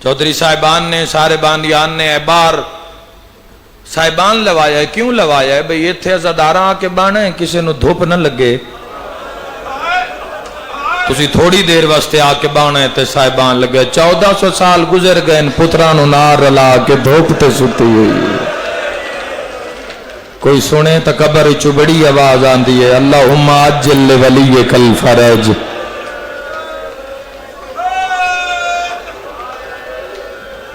چودھری صاحبان نے سارے بانیان نے احبار صاحبان لوایا ہے. کیوں لوایا ہے بھئی اتھے عزاداراں آ کے بانا ہے کسی نو دھوپ نہ لگے. تسی تھوڑی دیر واسطے آ کے بانا ہے تے صاحبان لگے. 1400 سال گزر گئے ان پترانو نار رلا کے دھوپ تے ستی ہوئی. کوئی سنے تا قبر چو بڑی آواز آندی ہے اللہم عجل لولیک الفرج.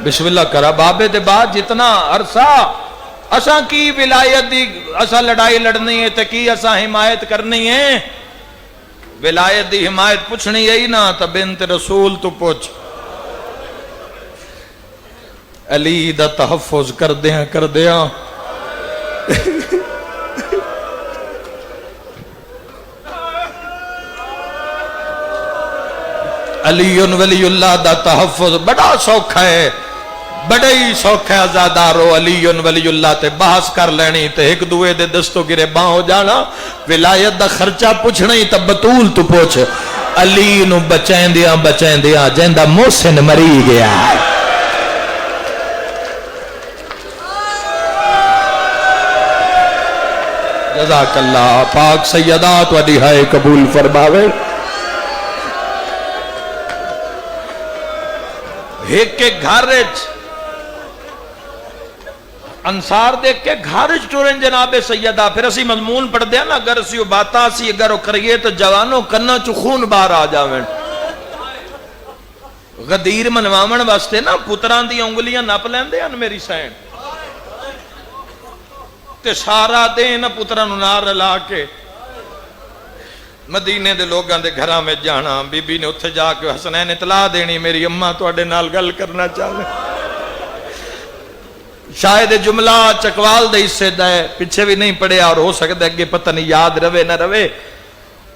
بسم اللہ کرا بابے دے بعد جتنا عرصہ اساں کی ولایت دی اساں لڑائی لڑنی ہے تے کی اساں حمایت کرنی ہے. ولایت دی حمایت پوچھنی ہے نا تا بنت رسول تو پوچھ. علی دا تحفظ کر دیاں علی ولی اللہ دا تحفظ بڑا سوکھا ہے. بڑا ہی سوکھا ہے عزادارو علی ولی اللہ تے بحث کر لینی تے ایک دوے دے دستوں گرے باں ہو جانا. ولایت دا خرچہ پوچھنا ہی تا بطول تو پوچھ. علی نو بچائیں دیاں جیندہ محسن مری گیا ہے. جزاک اللہ پاک سیدات و دہائے قبول فرماوے. ایک کے گھارج انصار دیکھ کے گھارج ٹورن جناب سیدہ. پھر اسی مضمون پڑھ دیا نا اگر اسی باتا اسی اگر وہ کریے تو جوانوں کننا چو خون بار آ جاویں. غدیر منوامن واسطے نا پتران دی انگلیاں نپ لیندے ہیں میری سین تے سارا دین پتران نار رلا کے مدینے دے لوگاں دے گھراں میں جانا. بی بی نے اتھے جا کے حسنین اطلاع دینی میری اماں تو اڈے نال گل کرنا چاہے. شاید جملہ چکوال دے اس سے دے پچھے بھی نہیں پڑے اور ہو سکتا ہے کہ پتہ نہیں یاد روے نہ روے.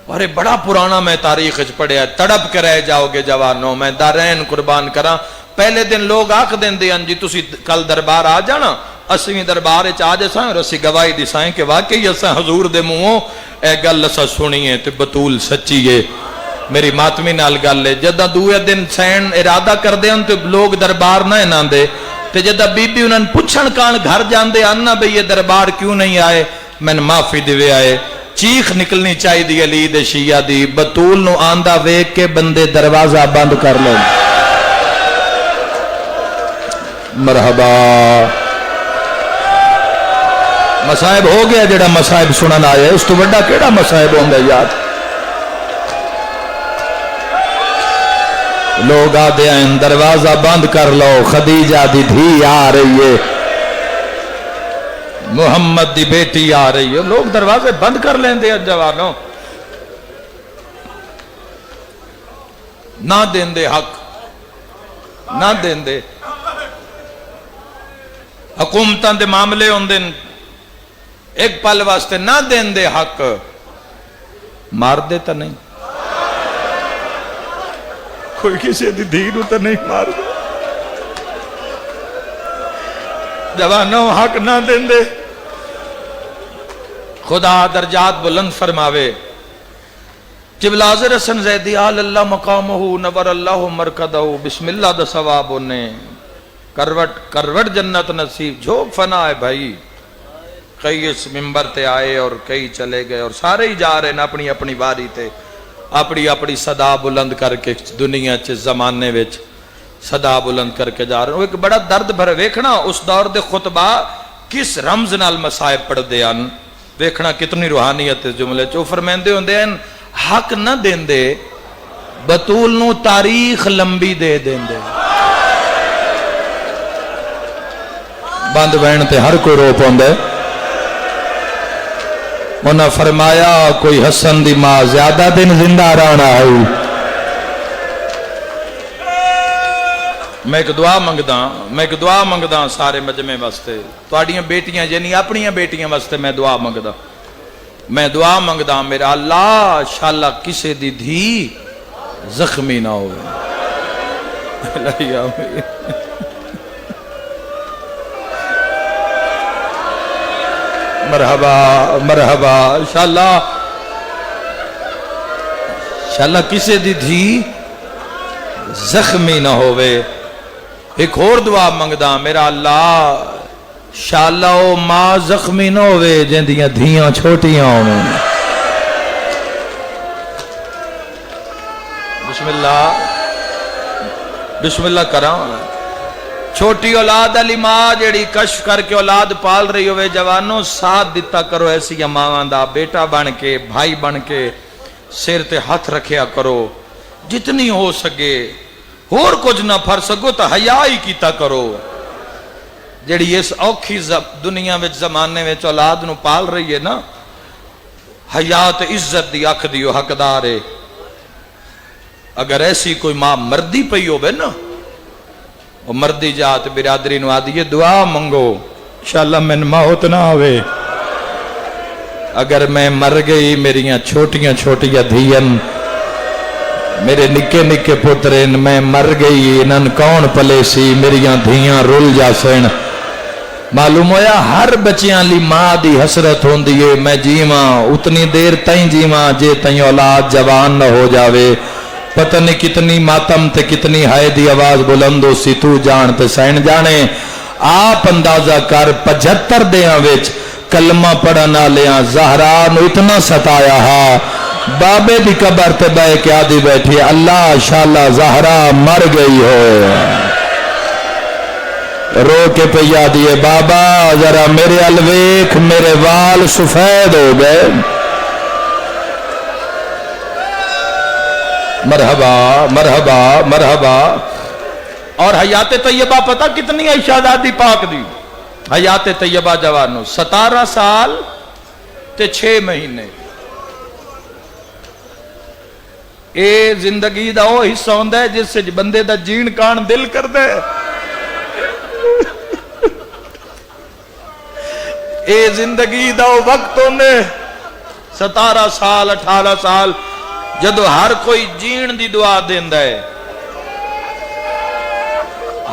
اور بڑا پرانا میں تاریخ پڑھے ہے. تڑپ کے رہ جاؤ گے جوانوں. میں دارین قربان کراں. پہلے دن لوگ آکھ دیں دے جی تسی کل دربار آ جانا. اسویں دربار آ جائیں اور اسی گواہی دسائیں کہ واقعی اساں حضور دے منہوں اے گل اساں سنی ہے تے بطول سچی ہے. میری ماتمی نال گل ہے. جدہ دوئے دن سین ارادہ کر دے ان تے لوگ دربار نہ نہ دے تے جدہ بی بی انہاں پوچھن کان گھر جان دے آنا بھئی یہ دربار کیوں نہیں آئے. میں معافی دیوے آئے. چیخ نکلنی چاہی دی علی دے شیعہ دی. بطول نو آندہ ویک کے بندے دروازہ بند کر لیں. مرحبا. مسائب ہو گیا جڑا مسائب سنن آیا ہے. اس تو بڑا کیڑا مسائب ہوں گے یار. لوگ آدھے ہیں دروازہ بند کر لو خدیجہ دی دھی آ رہی ہے محمد دی بیٹی آ رہی ہے. لوگ دروازے بند کر لیں دے جوانوں. نہ دیں دے حق نہ دیں دے. حکومتاں دے معاملے ہوں دن ایک پل واسطے نہ دیں دے حق. مار دے تا نہیں کوئی کسی دی دین تا نہیں مار دے. جوانوں حق نہ دیں دے. خدا درجات بلند فرماوے. جبلازر حسن زیدی آل اللہ مقامہو نور اللہ مرکدہو. بسم اللہ دا ثواب انہیں کروٹ جنت نصیب. جو فنا ہے بھائی. کئی اس ممبر تے آئے اور کئی چلے گئے اور سارے ہی جا رہے ہیں اپنی اپنی باری تے اپنی اپنی صدا بلند کر کے دنیا چ زمانے وچ صدا بلند کر کے جا رہے ہیں. ایک بڑا درد بھر ویکھنا اس دور دے خطبہ کس رمز نال مسائب پڑھ دے ہیں. ویکھنا کتنی روحانیت اس جملے چو. فرمیندے ہوندے ہیں حق نہ دین دے بطول نو تاریخ لمبی دے دین دے. بند بہن تے ہر کوئی رو پوندے. انہاں فرمایا کوئی حسن دی ماں زیادہ دن زندہ رہنا ہے. میں ایک دعا منگدا سارے مجمع واسطے. تواڈیاں بیٹیاں یعنی اپنیاں بیٹیاں واسطے میں دعا منگدا. میرا اللہ شاءاللہ کسے دی دھی زخمی نہ ہوئے. مرحبا انشاءاللہ کسے دی دھی زخمی نہ ہوئے. ایک اور دعا منگدا میرا اللہ شالا او ماں زخمی نہ ہوئے جندیاں دھیاں چھوٹیاں ہوئے. بسم اللہ بسم اللہ کراں. چھوٹی اولاد علی ماں جیڑی کشف کر کے اولاد پال رہی ہوئے جوانوں ساتھ دیتا کرو ایسی ماں دا بیٹا بن کے بھائی بن کے سر تے ہاتھ رکھیا کرو جتنی ہو سکے. اور کچھ نہ پھر سکو تو حیا ہی کیتا کرو. جیڑی اس اوکھی دنیا وچ زمانے وچ اولاد نو پال رہی ہے نا حیات عزت دی اکھ دیو حقدار ہے. اگر ایسی کوئی ماں مردی پئی ہوے نا وہ مردی جات برادری نو آدھی دعا منگو انشاءاللہ من موت نہ ہوئے. اگر میں مر گئی میریاں چھوٹیاں چھوٹیاں دھیاں میرے نکے نکے پترین میں مر گئی انہاں کون پلے سی میریاں دھیاں رول جاسن. معلوم ہویا ہر بچیاں لی ماں دی حسرت ہوندی ہے میں جیواں اتنی دیر تائیں جیواں جے تائیں اولاد جوان نہ ہو جاوے. پتہ نہیں کتنی ماتم تے کتنی ہائے دی آواز بلند ہو سی تو جان تے سین جانے. آپ اندازہ کر 75 دیاں وچ کلمہ پڑھنا لیاں زہرا نو اتنا ستایا ہا بابے دی قبر تے بے کیا دی بیٹھی اللہ شاءاللہ زہرا مر گئی ہو. رو کے پہ یادیے بابا ذرا میرے الویکھ میرے وال سفید ہو گئے. مرحبا مرحبا مرحبا. اور حیات طیبہ پتہ کتنی ہے شہزادی پاک دی حیات طیبہ جوانوں 17 سال تے 6 مہینے. اے زندگی دا وہ حصہ ہوندا ہے جس سے بندے دا جین کان دل کر دے. اے زندگی دا وہ وقت ہوندے 17 سال 18 سال جدو ہر کوئی جین دی دعا دیندا ہے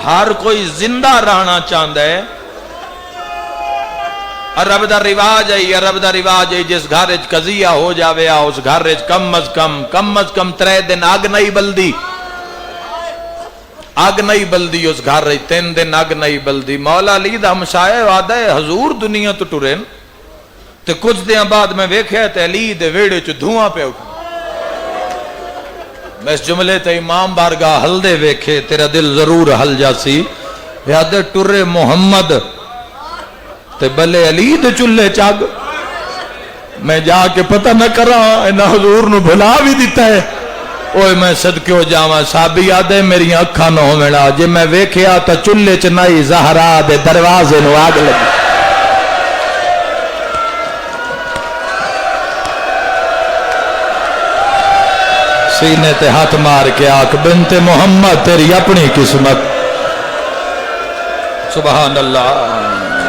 ہر کوئی زندہ رہنا چاہتا ہے. عرب دا رواج ہے عرب دا رواج ہے جس گھر وچ قضیہ ہو جاوے اس گھر وچ کم از کم 3 دن اگ نہیں بلدی اس گھر وچ 3 دن اگ نہیں بلدی. مولا علی دا ہمسایہ وعدہ ہے حضور دنیا تو ٹرن تے کچھ دیاں بعد میں ویکھیا تے علی دے ویڑے چ دھواں پہ اٹھا. میں اس جملے تے امام بارگاہ ہل دے ویکھے تیرا دل ضرور ہل جاسی. یاد ٹرے محمد تے بلے علی دے چلے چاگ میں جا کے پتہ نہ کراں انہاں حضور نو بھلا بھی دیتا ہے. اوے میں صدقے ہو جاواں صحابی یاد ہے میری اکھاں نہ ہووینا جے میں ویکھیا تے چلے چ نہیں زہرا دے دروازے نو آگ لگی. سینے تے ہاتھ مار کے آکھ بنت محمد تیری اپنی قسمت. سبحان اللہ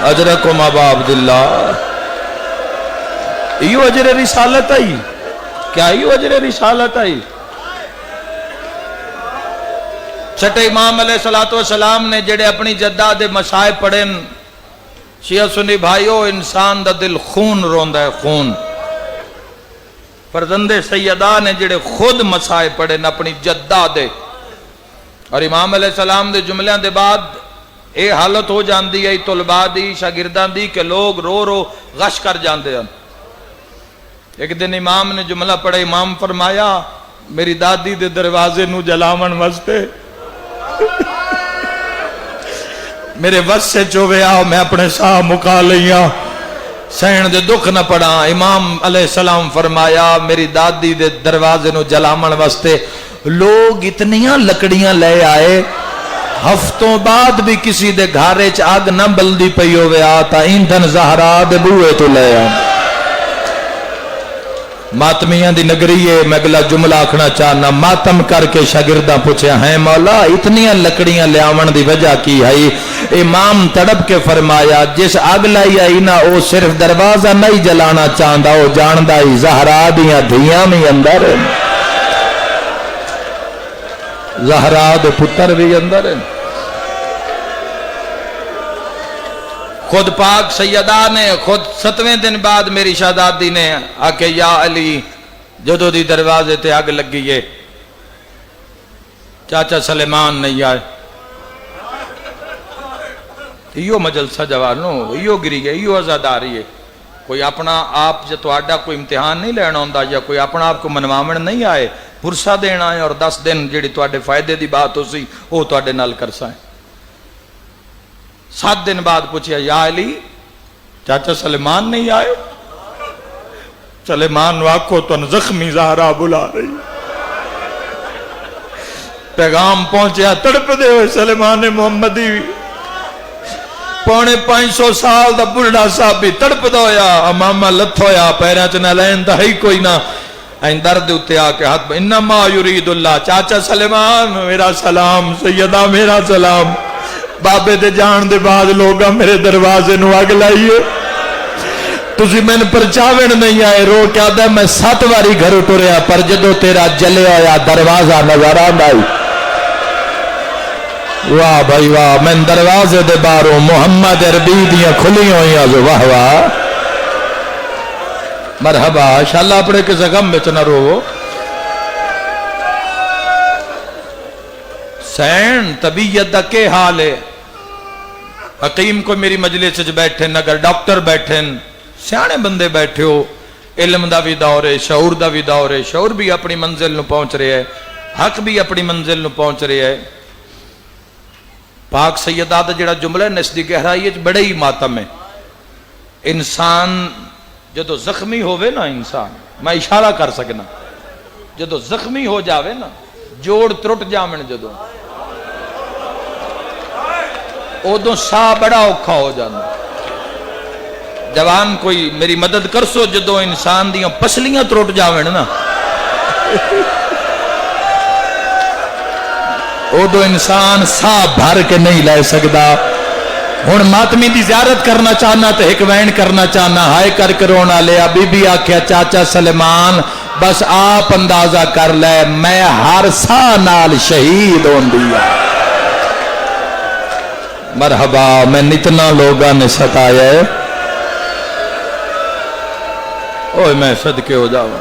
اجرکم ابا عبداللہ. ایو اجر رسالت آئی کیا ایو اجر رسالت آئی. چھٹے امام علیہ السلام نے جڑے اپنی جدہ دے مسائب پڑھن شیعہ سنی بھائیو انسان دا دل خون روندا ہے خون. فرزند سیدہ نے جڑے خود مسائب پڑھن اپنی جدہ دے اور امام علیہ السلام دے جملیاں دے بعد اے حالت ہو جاندی ہے طلباء دی شاگردان دی کہ لوگ رو رو غش کر جاندے ہیں. ایک دن امام نے جملہ پڑھا امام فرمایا میری دادی دے دروازے نو جلاون واسطے میرے وس سے چوے آؤ میں اپنے ساہ مکا لیا سین دے دکھ نہ پڑا. امام علیہ السلام فرمایا میری دادی دے دروازے نو جلاون واسطے لوگ اتنیاں لکڑیاں لے آئے ہفتوں بعد بھی کسی دے گھارے چ آگ نہ بلدی پئی ہوے آتا ایندھن زہرا دے بوئے تو لے آ. ماتمیاں دی نگری ہے میں اگلا جملہ آکھنا چاہنا ماتم کر کے شاگرداں پوچھے ہیں مولا اتنیاں لکڑیاں لیاون دی وجہ کی ہے. امام تڑپ کے فرمایا جس آگ لائی آئی نا او صرف دروازہ نہیں جلانا چاہندا او جاندا ہی زہرا دیاں دھیاں بھی اندر زہرا دے پتر بھی اندر ہیں. خود پاک سیدہ نے خود 7ویں دن بعد میری شہزادی نے آکے یا علی جدو دی دروازے تے آگ لگی ہے چاچا سلیمان نہیں آئے ایو مجلسہ جوانو ایو گری ہے ایو ازاداری ہے کوئی اپنا آپ جو تواڈا کوئی امتحان نہیں لینا ہوندا یا کوئی اپنا آپ کو منواون نہیں آئے پرسا دینا ہے اور 10 دن جڑی تواڈے فائدے دی بات ہو سی وہ تواڈے نال کرسا ہے 7 دن بعد پوچھیا یا علی چاچا سلیمان نہیں آئے سلیمان واقو تو زخمی زہرا بلا رہی پیغام پہنچیا تڑپ دے ہوئے سلیمان محمدی 550 سال دا بڑھڑا صاحب بھی تڑپ دا ہویا امامہ لت ہویا پیرا چنا لین دا ہی کوئی نہ این درد اتے آکے ہاتھ انما یرید اللہ چاچا سلیمان میرا سلام سیدہ میرا سلام بابے دے جان دے بعد لوگا میرے دروازے نو آگ لائیے تُسی میں نے پرچاوین نہیں آئے رو کیا دے میں 7 واری گھر ٹوریا پر جدو تیرا جلے آیا دروازہ نظر آئی واہ بھائی واہ میں دروازے دے باروں محمد عربی دیاں کھلی ہوئی آزو واہ واہ مرحبا انشاءاللہ اپنے کے زغم میں چنہ رو سین طبیعت دا کے حال ہے حکیم کو میری مجلس سے بیٹھے اگر ڈاکٹر بیٹھے سیانے بندے بیٹھے ہو علم دا بھی دور ہے شعور دا بھی دور ہے شعور بھی اپنی منزل نو پہنچ رہے ہے حق بھی اپنی منزل نو پہنچ رہے ہے پاک سیدہ دا جڑا جملہ ہے نس دی گہرائی بڑے ہی ماتم ہے انسان جدو زخمی ہوئے نا انسان میں اشارہ کر سکنا جدو زخمی ہو جاوے نا جوڑ ترٹ جامن جدو اودوں سا بڑا اوکھا ہو جانا جوان کوئی میری مدد کر سو جدو انسان دیاں پسلیاں ترٹ جاویں نا اودوں انسان سا بھر کے نہیں لے سکدا ہن ماتمی دی زیارت کرنا چاہنا تے ایک وین کرنا چاہنا ہائے کر کرونا لیا بی بی آکھیا چاچا سلیمان بس آپ اندازہ کر لے میں ہر سا نال شہید ہون دیا مرحبا میں نتنا لوگاں نے ستایا ہے اوہ میں صدقے ہو جاؤں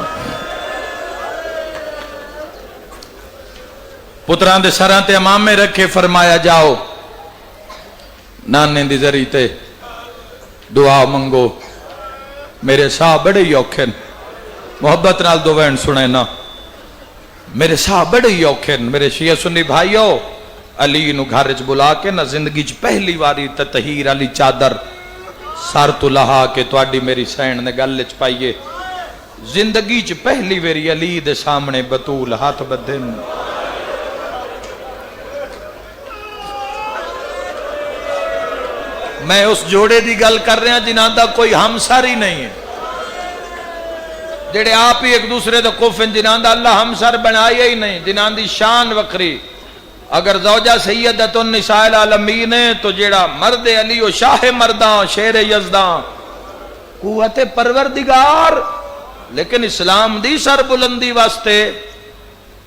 پتران دے سران تے امام میں رکھے فرمایا جاؤ نانے دی ذریعے تے دعا منگو میرے ساہ بڑے ہی اوکھن محبت نال دو وین سنے نا میرے ساہ بڑے ہی اوکھن میرے شیعہ سنی بھائیو علی نو گھرچ بلا کے نا زندگی چ پہلی واری تطہیر علی چادر سار تو لہا کے تواڈی میری سین نے گل چ پائیے زندگی چ پہلی واری علی دے سامنے بطول ہاتھ بدھن میں اس جوڑے دی گل کر رہا جنہاں دا کوئی ہمسر ہی نہیں ہے جڑے آپ ہی ایک دوسرے دا کوفن جنہاں دا اللہ ہمسر بنایا ہی نہیں جنہاں دی شان وکری اگر زوجہ سیدت النساء العالمین ہے تو جڑا مرد علی و شاہ مردان شیر یزدان قوت پروردگار لیکن اسلام دی سر بلندی واسطے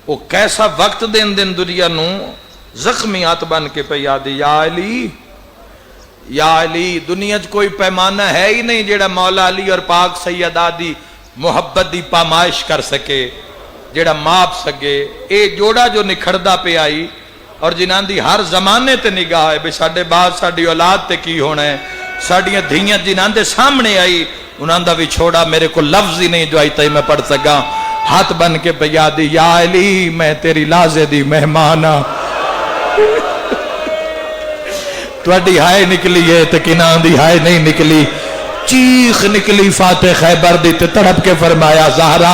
وہ کیسا وقت دن دنیا نو زخمیات بن کے پیادی یا علی دنیا چ کوئی پیمانہ ہے ہی نہیں جڑا مولا علی اور پاک سیدہ دی محبت دی پامائش کر سکے جڑا ماپ سکے اے جوڑا جو نکھڑدا پہ آئی اور جنہاں دی ہر زمانے تے نگاہ ہے بے ساڈے بعد ساڈی اولاد تے کی ہونا ہے ساڈیاں دھیاں جنہاں دے سامنے آئی انہاں دا بھی چھوڑا میرے کو لفظ ہی نہیں جو آئی تے میں پڑھ سکا ہاتھ بن کے پیا دی یا علی میں تیری لازے دی مہمانا تواڈی ہائے نکلی ہے تے کناں دی ہائے نہیں نکلی چیخ نکلی فاتح خیبر دی تے تڑپ کے فرمایا زہرا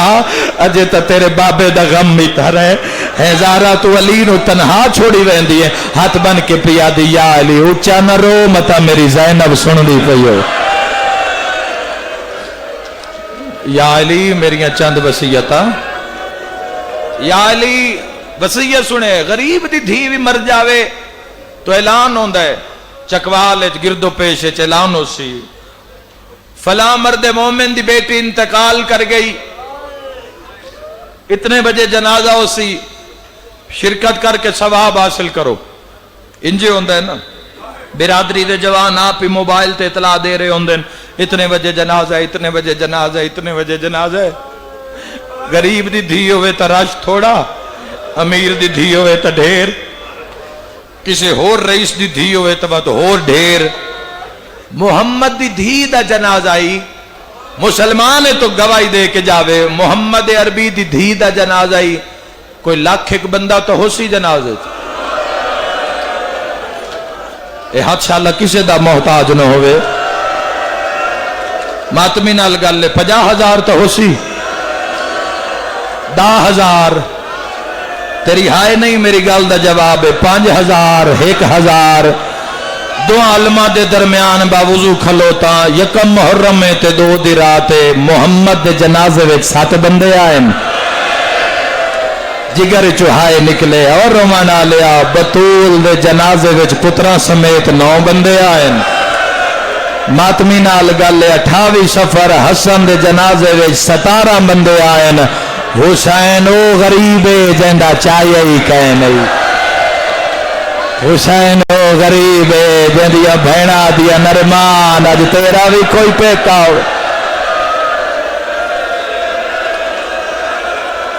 اجے تا تیرے بابے دا غم بھی تر ہے زہرا تو علی نو تنہا چھوڑی ویندی ہے ہاتھ بن کے پیا دی یا علی اونچا نہ رو متا میری زینب سن لی پئیو یا علی میریاں چند وصیتاں یا علی وصیت سنے غریب دی دھی بھی مر جاوے تو اعلان ہوندا ہے چکوال گرد و پیش اعلان ہو سی فلاں مرد مومن دی بیٹی انتقال کر گئی اتنے بجے جنازہ ہو سی شرکت کر کے ثواب حاصل کرو انجے ہوندہ ہے نا برادری دے جوان آپ ہی موبائل تے اطلاع دے رہے ہوندے اتنے بجے جنازہ ہے اتنے بجے جنازہ ہے اتنے بجے جنازہ ہے غریب دی دھی ہوئے تا رش تھوڑا امیر دی دھی ہوئے تا ڈھیر کسی ہور رئیس دی دھی ہوئے تو ہور ڈھیر محمد دی دھی دا جنازہ آئی مسلمان ہے تو گواہی دے کے جاوے محمد عربی دی دھی دا جنازہ آئی کوئی لاکھ ایک بندہ تو ہو سی جنازے اے ہاتھ شاءاللہ کسے دا محتاج نہ ہوئے ماتمی نال گل لے 50,000 تو ہو سی 10,000 تیری ہائے نہیں میری گل دا جواب ہے 5,000 1,000 دو علماء دے درمیان باوضو کھلوتا یکم محرم میں تے 2 دی رات محمد دے جنازے وچ 7 بندے آئے جگر چوہائے نکلے اور رومانا لیا بطول دے جنازے وچ پترا سمیت 9 بندے آئے ماتمی نال گل 28 سفر حسن دے جنازے وچ 17 بندے آئے حسین او غریب جندا چاہیے ہی کہے نہیں حسین او غریب جندیا بھینا دیا نرمان اج تیرا بھی کوئی پیکا ہو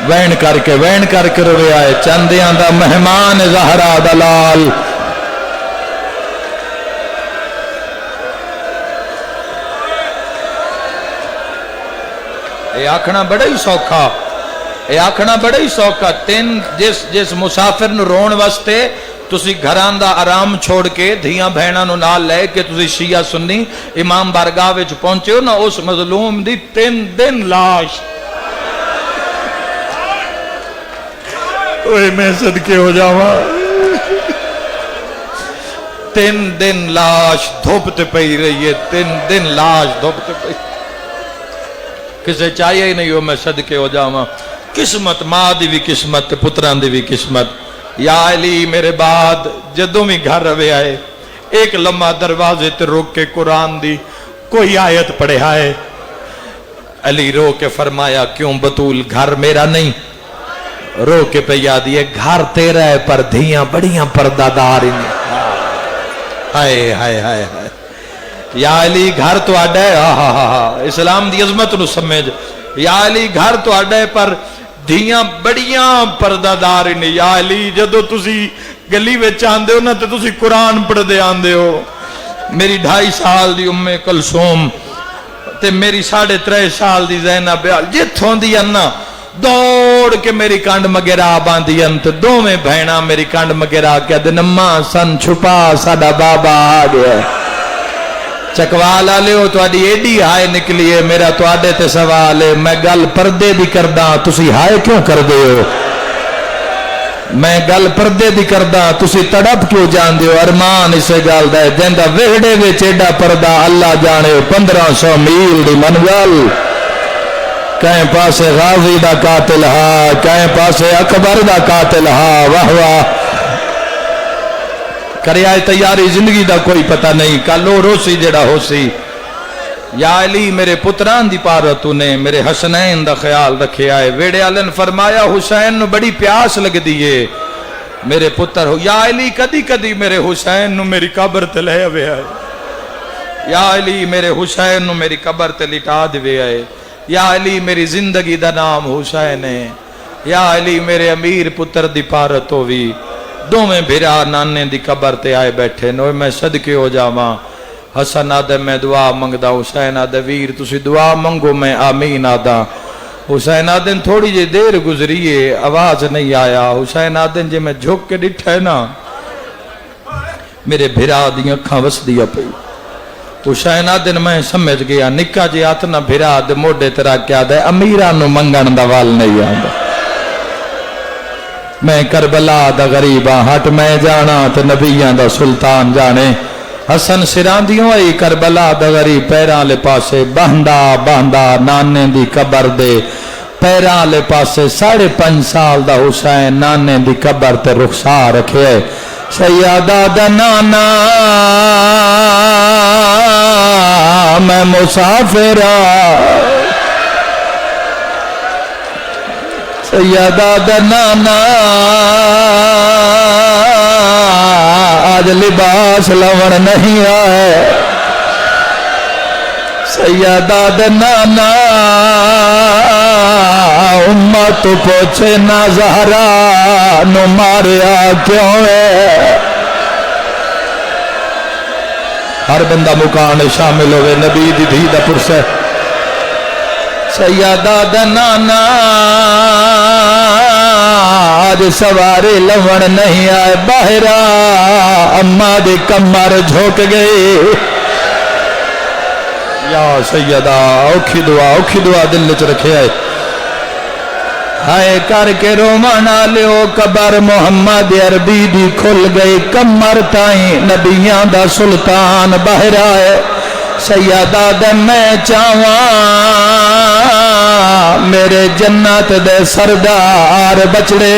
وین کر کے رویا ہے چندیاں دا مہمان زہرا دلال اے آکھنا بڑا ہی سوکھا تین جس مسافر نو رون واسطے تسی گھران دا آرام چھوڑ کے دھیاں بہناں نو نال لے کے تسی شیعہ سنی امام بارگاہ وچ پہنچے ہو نا اس مظلوم دی 3 دن لاش اوہ میں صدقے ہو جاواں 3 دن لاش دھوپتے پئی رہی ہے 3 دن لاش دھوپتے پئی کسے چاہیے ہی نہیں ہو میں صدقے ہو جاواں قسمت ماں دی بھی قسمت پتران دی بھی قسمت یا علی میرے بعد جدوں بھی گھر روے آئے ایک لمحہ دروازے تے روک کے قرآن دی کوئی آیت پڑھے آئے علی رو کے فرمایا کیوں بطول گھر میرا نہیں رو کے پہ یاد یہ گھر تیرا ہے پر دھیاں بڑیاں پردہ دار ہائے یا علی گھر تو آڈا ہے اسلام دی عظمت نو سمجھ یا علی گھر تو آڈا ہے پر دھیاں بڑیاں پردہ دار نے یا علی جدو تسی گلی میں چاندے ہو نا تو تسی قرآن پڑھ دے آندے ہو میری 2.5 سال دی کلثوم تے میری 3.5 سال دی زینب جتھوں دی انا دوڑ کے میری کانڈ مگرہ باندھی انت دو میں بہنا میری کانڈ مگرہ کیا دنماں سن چھپا ساڑا بابا آگیا چکوالا لے ہو تو آڈی ایڈی ہائے نکلی ہے میرا تو آڈے تے سوال ہے میں گل پردے بھی کردہ تسی ہائے کیوں کر دے ہو میں گل پردے بھی کردہ تسی تڑپ کیوں جان دے ہو ارمان اسے گل دے جندہ وہڑے وے چیڈا پردہ اللہ جانے 1500 میل دی منگل کہیں پاسے غازی دا قاتل ہا کہیں پاسے اکبر دا قاتل ہا واہ واہ کرے آئے تیاری زندگی دا کوئی پتہ نہیں کالو روسی جڑا ہو سی یا علی میرے پتران دی پارتو نے میرے حسنین دا خیال رکھے آئے ویڑے آلن فرمایا حسین نو بڑی پیاس لگ دیئے میرے پتر ہو یا علی کدی کدی میرے حسین نو میری قبر تے لے ہوئے آئے یا علی میرے حسین نو میری قبر تے لٹا دوے آئے یا علی میری زندگی دا نام حسین ہے یا علی میرے امیر پتر دی پارت ہوئی دو میں بھیرا نانے دی قبر تے آئے بیٹھے نوے میں صدقے ہو جاواں حسن آدھے میں دعا منگ دا حسین آدھے ویر تسی دعا منگو میں آمین آدھا حسین آدھے تھوڑی جے دیر گزریے آواز نہیں آیا حسین آدھے جے میں جھوک کے ڈٹھا ہے نا میرے بھیرا دیاں کھاں وس دیا پئی حسین آدھے میں سمجھ گیا نکا جی آتنا بھیرا دے موڑے تیرا کیا دے امیران نو منگن دا وال نہیں آدھا میں کربلا دا غریبہ ہٹ میں جانا تے نبیان دا سلطان جانے حسن سران دیوں آئی کربلا دا غریب پیران لے پاسے باندھا نانے دی قبر دے پیران لے پاسے 5.5 سال دا حسین نانے دی قبر تے رخصار رکھے سیادہ دا نانا میں مسافرہ سیادہ دا نانا آج لباس لون نہیں آئے سیادہ دا نانا امت پوچھے نہ زہرا نو ماریا کیوں ہے ہر بندہ مکان شامل ہوئے نبی دی دھی دا پرسے سیدہ دا نانا آج سوارے لون نہیں آئے باہرہ اماں دے کمر جھوک گئے یا سیدہ اوکھی دعا دل چ رکھے آئے ہائے کر کے رومانا لیو قبر محمد عربی دی کھل گئی کمر تائیں نبیاں دا سلطان باہر آئے سیدہ دے میں چاواں میرے جنت دے سردار بچڑے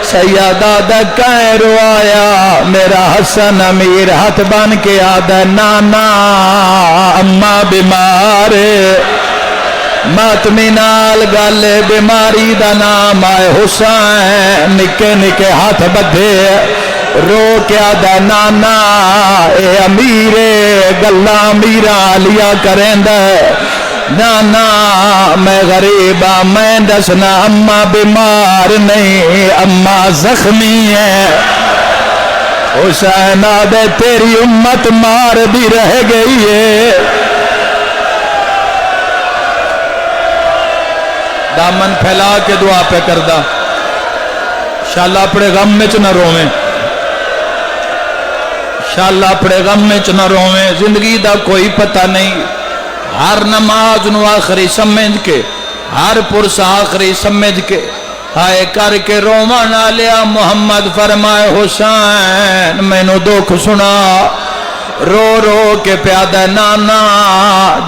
سیدہ دے کہیں روایا میرا حسن امیر ہاتھ بن کے آدھے نانا اماں بیمار ماتمی نال گل بیماری دا نام آئے حسین نکے نکے ہاتھ بدھے رو کیا دا نانا اے امیرے گلہ امیرہ لیا کریں دے نانا میں غریبہ میں دسنا اماں بیمار نہیں اماں زخمی ہے حسین آدھے تیری امت مار بھی رہ گئی ہے دامن پھیلا کے دعا پہ کردہ شاءاللہ اپنے غم میں چنہ رویں شاءاللہ اپنے غم میں چنہ رویں زندگی دا کوئی پتہ نہیں ہر نماز نو آخری سمجھ کے ہر پرس آخری سمجھ کے ہائے کر کے رومانا لیا محمد فرمائے حسین میں نو دکھ سنا رو رو کے پیادہ نانا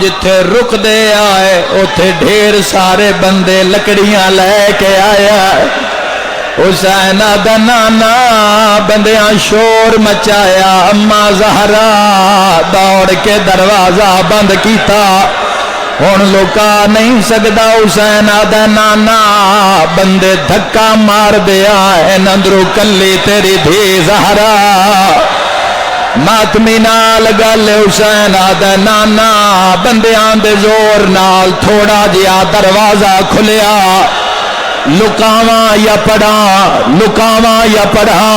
جتھے رک دے آئے اتھے ڈھیر سارے بندے لکڑیاں لے کے آیا حسین دا نانا بندیاں شور مچایا اماں زہرا دوڑ کے دروازہ بند کیتا ہن لوکا نہیں سکدا حسین دا نانا بندے دھکا مار دیا اندرو کلی تیری دھی زہرا ماتمی نال گل حسین آدھے نانا بندیاں دے زور نال تھوڑا جیا دروازہ کھلیا لکاواں یا پڑھا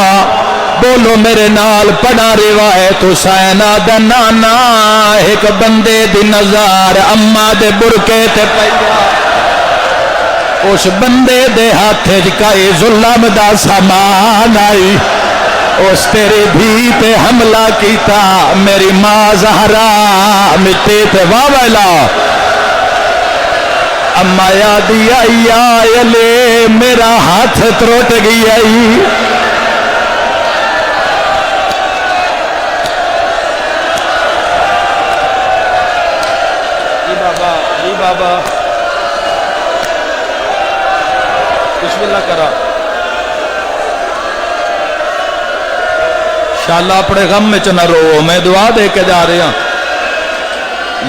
بولو میرے نال پڑھا روایت حسین آدھے نانا ایک بندے دی نظر اماں دے برکے تے پیا اس بندے دے ہاتھے جکائی ظلم دا سامان آئی اس تیرے بھی تے حملہ کیتا میری ماں زہرا مٹی تے واویلا اما یادی آئی آئے میرا ہاتھ تروٹ گئی آئی جی بابا بسم اللہ کرا شاءاللہ اپنے غم میں چنہ رو میں دعا دے کے جا رہا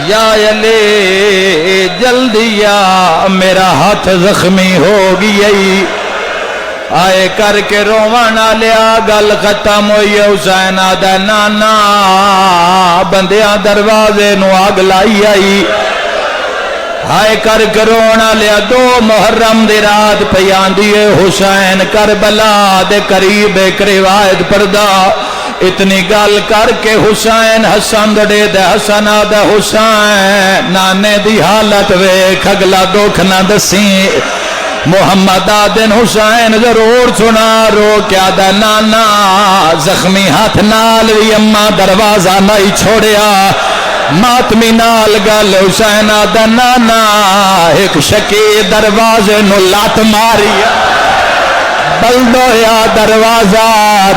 یا علی جلدی یا میرا ہاتھ زخمی ہو گئی آئے کر کے روانا لیا گل ختم ہوئی حسین آدھے نانا بندیاں دروازے نو آگ لائی آئی آئے کر کے رونا لیا 2 محرم دی رات پیان دیئے حسین کربلا دے قریب ایک روایت پردہ اتنی گل کر کے حسین حسن دے دے حسن آدھے حسین نانے دی حالت ویکھ اگلا دکھ نہ دسی محمد آدن حسین ضرور سنا رو کیا دے نانا زخمی ہاتھ نال بھی اماں دروازہ نہیں چھوڑیا ماتمی نال گل حسین آدھے نانا ایک شکی دروازے نو لات ماریا بلدو یا دروازہ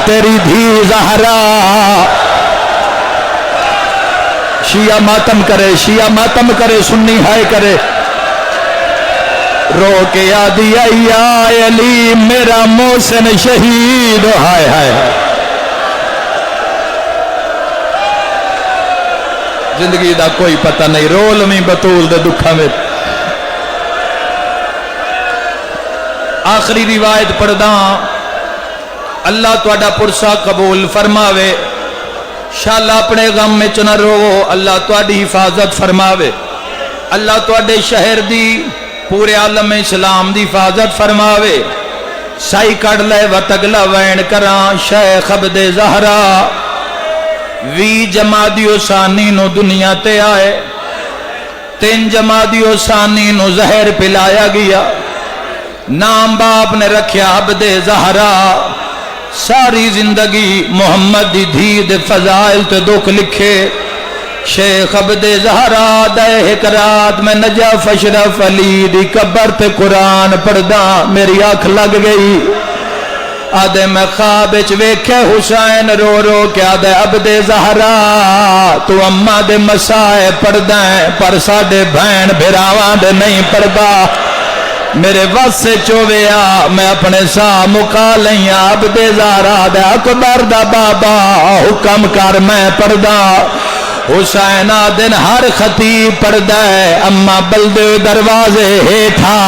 تیری دھی زہرا شیعہ ماتم کرے سنی ہائے کرے رو کے یادی آئی علی میرا محسن شہید ہائے ہائے زندگی دا کوئی پتہ نہیں رول میں بطول دے دکھا میں آخری روایت پڑھدا اللہ تواڈا پرسا قبول فرماوے شاءاللہ اپنے غم میں نہ رو اللہ تواڈی حفاظت فرماوے اللہ تواڈے شہر دی پورے عالم اسلام دی حفاظت فرماوے سائی کڑ لے و تگلا وین کراں شیخ عبد زہرا 20 جمادی ثانی نو دنیا تے آئے 3 جمادی ثانی نو زہر پلایا گیا نام باپ نے رکھیا عبد زہرا ساری زندگی محمد دی دھی دے فضائل تے دکھ لکھے شیخ عبد زہرا دے ایک رات میں نجف اشرف علی دی قبر تے قرآن پڑھدا میری آنکھ لگ گئی آدھے میں خواب وچ ویکھے حسین رو رو کے آدھے عبد زہرا تو اماں دے مسائے پڑھدا ہے پر ساڈے بہن بھراواں دے نہیں پڑھدا میرے وس سے چویا میں اپنے سا مکا لیا عبد زہرا دے اکبر دا بابا حکم کر میں پڑھدا حسین دن ہر خطیب پڑھدا ہے اما بلدے دروازے ہیٹھا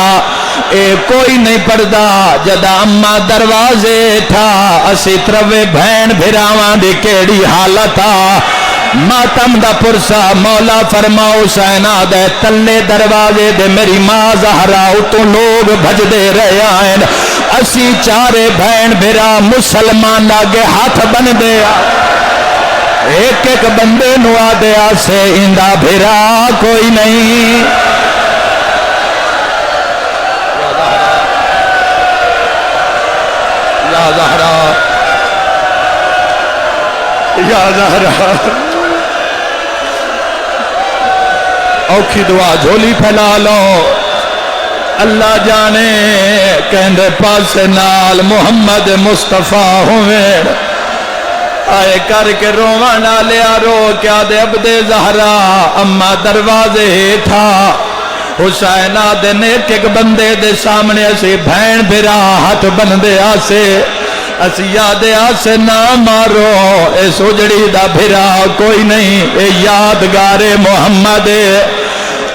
اے کوئی نہیں پڑھدا جدا اما دروازے تھا اسی تروے بہن بھراواں دی کیڑی حالت آ ماتم دا پرسا مولا فرما حسین دے تلے دروازے دے میری ماں زہرا اتوں لوگ بھج دے رہے آئیں اسی چارے بہن بھرا مسلمان آگے ہاتھ بن دے ایک ایک بندے نو آدھے آسے اندہ بھرا کوئی نہیں یا زہرا یا زہرا اوکھی دعا جھولی پھیلا لو اللہ جانے کہندے پاس نال محمد مصطفیٰ ہوئے آئے کر کے روانہ لیا رو کیا دے عبد زہرا اما دروازے تھا حسین دن ایک ایک بندے دے سامنے اسی بہن بھرا ہاتھ بندے آسے اسی یادے آسے نہ مارو اے سجڑی دا بھرا کوئی نہیں اے یادگار محمد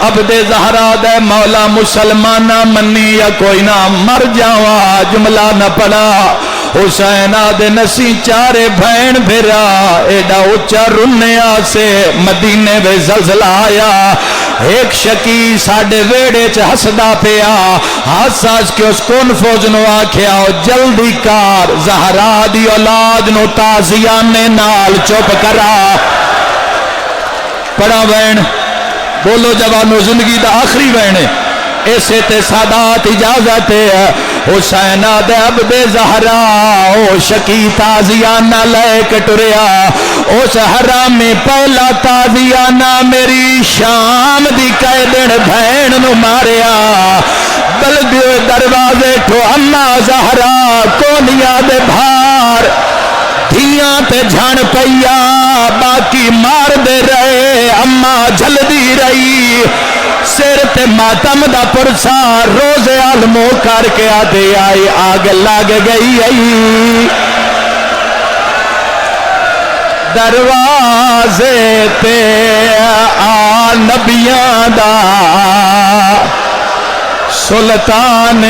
عبد زہرا دے مولا مسلمانہ منی یا کوئی نہ مر جاوا جملہ نہ پڑا حسین دے نسی چارے بہن بھرا ایڈا اچھا رنے آسے مدینے وے زلزلہ آیا ایک شکی ساڑھے ویڑے چھ ہسدا پیا حساس کے اس کون فوج نو آکھیا جلدی کار زہرا دی اولاد نو تازیانے نال چوپ کرا پڑا بہن بولو جوانو زندگی دا آخری بہن ایسے تے سادات اجازت ہے حسین دے عبد زہرا او شکی تازیانہ لے کے ٹریا اس حرامی پہلا تازیانہ میری شام دی قیدن بہن نو ماریا بلدیو دروازے ٹھو اما زہرا کونیا دے بھار دھیاں تے جھان پیا باقی مار دے رہے اما جھل دی رہی سر تے ماتم دا پرسا روز عالمو کر کے آدھے آئی آگ لگ گئی آئی دروازے تے آ نبیاں دا سلطان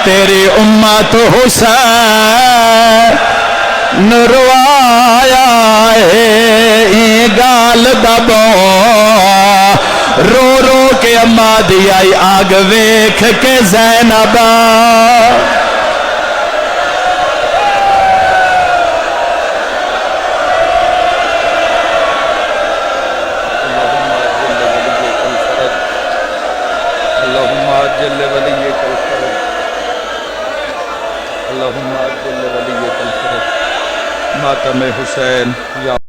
تیری امت حسین نروایا ہے گال دبو رو رو کے اماں دی آئی آگ ویکھ کے زینب اللہم اجل ولیک الفرج اللہم اجل ولیک الفرج ماتم حسین یا